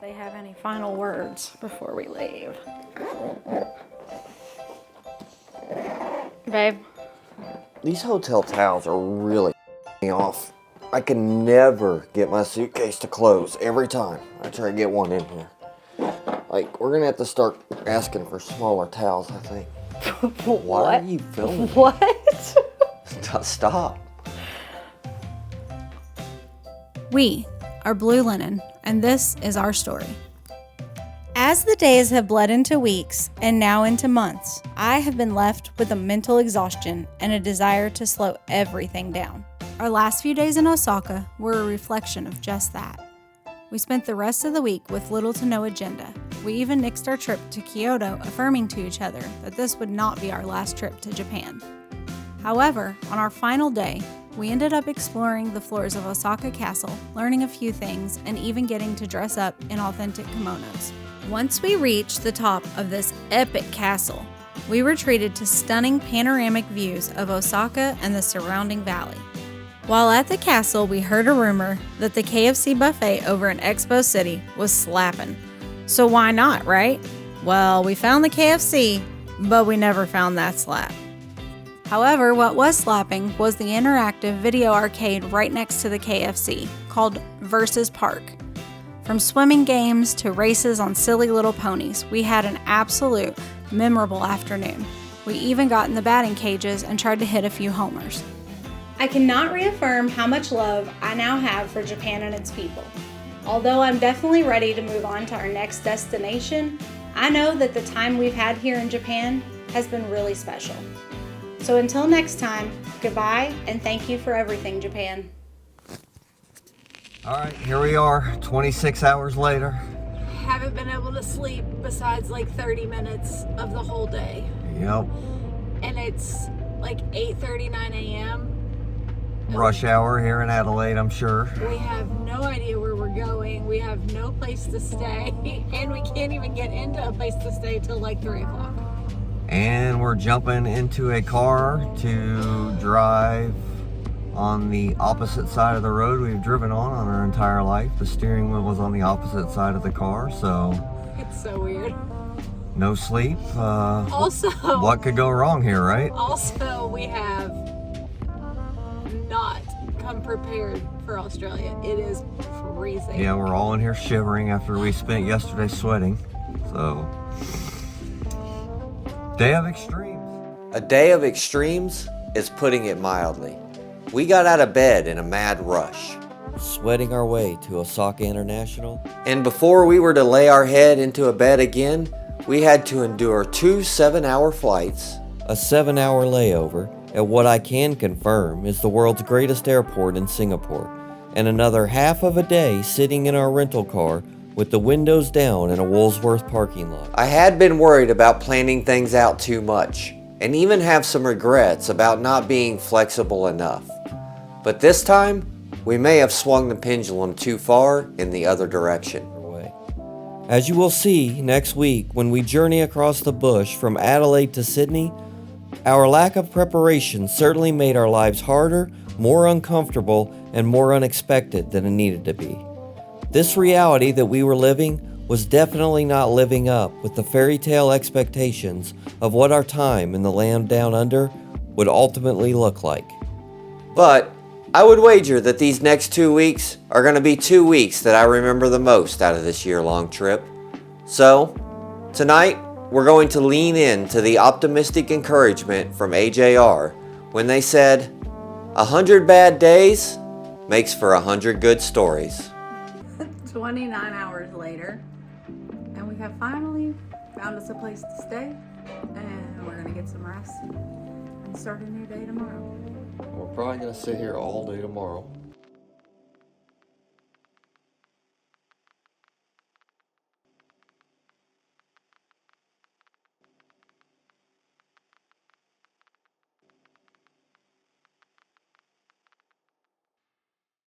if they have any final words before we leave. Babe? These hotel towels are really me off. I can never get my suitcase to close every time I try to get one in here. Like, we're gonna have to start asking for smaller towels, I think. What? Why are you filming? What? Stop. We are Blue Linen, and this is our story. As the days have bled into weeks and now into months, I have been left with a mental exhaustion and a desire to slow everything down. Our last few days in Osaka were a reflection of just that. We spent the rest of the week with little to no agenda. We even nixed our trip to Kyoto, affirming to each other that this would not be our last trip to Japan. However, on our final day, we ended up exploring the floors of Osaka Castle, learning a few things, and even getting to dress up in authentic kimonos. Once we reached the top of this epic castle, we were treated to stunning panoramic views of Osaka and the surrounding valley. While at the castle, we heard a rumor that the KFC buffet over in Expo City was slapping. So why not, right? Well, we found the KFC, but we never found that slap. However, what was slapping was the interactive video arcade right next to the KFC, called Versus Park. From swimming games to races on silly little ponies, we had an absolute memorable afternoon. We even got in the batting cages and tried to hit a few homers. I cannot reaffirm how much love I now have for Japan and its people. Although I'm definitely ready to move on to our next destination, I know that the time we've had here in Japan has been really special. So until next time, goodbye and thank you for everything, Japan. All right, here we are, 26 hours later. Haven't been able to sleep besides like 30 minutes of the whole day. Yep. And it's like 8:39 a.m. Rush hour here in Adelaide, I'm sure. We have no idea where we're going. We have no place to stay. And we can't even get into a place to stay till like 3 o'clock. And we're jumping into a car to drive on the opposite side of the road we've driven on our entire life. The steering wheel was on the opposite side of the car, so... It's so weird. No sleep. Also... What could go wrong here, right? Also, we have not come prepared for Australia. It is freezing. Yeah, we're all in here shivering after we spent yesterday sweating. So... Day of extremes. A day of extremes is putting it mildly. We got out of bed in a mad rush, sweating our way to Osaka International. And before we were to lay our head into a bed again, we had to endure 2 7-hour flights, a 7-hour layover at what I can confirm is the world's greatest airport in Singapore, and another half of a day sitting in our rental car with the windows down in a Woolworth parking lot. I had been worried about planning things out too much, and even have some regrets about not being flexible enough. But this time, we may have swung the pendulum too far in the other direction. As you will see next week when we journey across the bush from Adelaide to Sydney, our lack of preparation certainly made our lives harder, more uncomfortable, and more unexpected than it needed to be. This reality that we were living was definitely not living up with the fairy tale expectations of what our time in the land down under would ultimately look like. But I would wager that these next 2 weeks are going to be 2 weeks that I remember the most out of this year-long trip. So, tonight, we're going to lean into the optimistic encouragement from AJR when they said, 100 bad days makes for 100 good stories. 29 hours later, and we have finally found us a place to stay, and we're gonna get some rest and start a new day tomorrow. We're probably going to sit here all day tomorrow.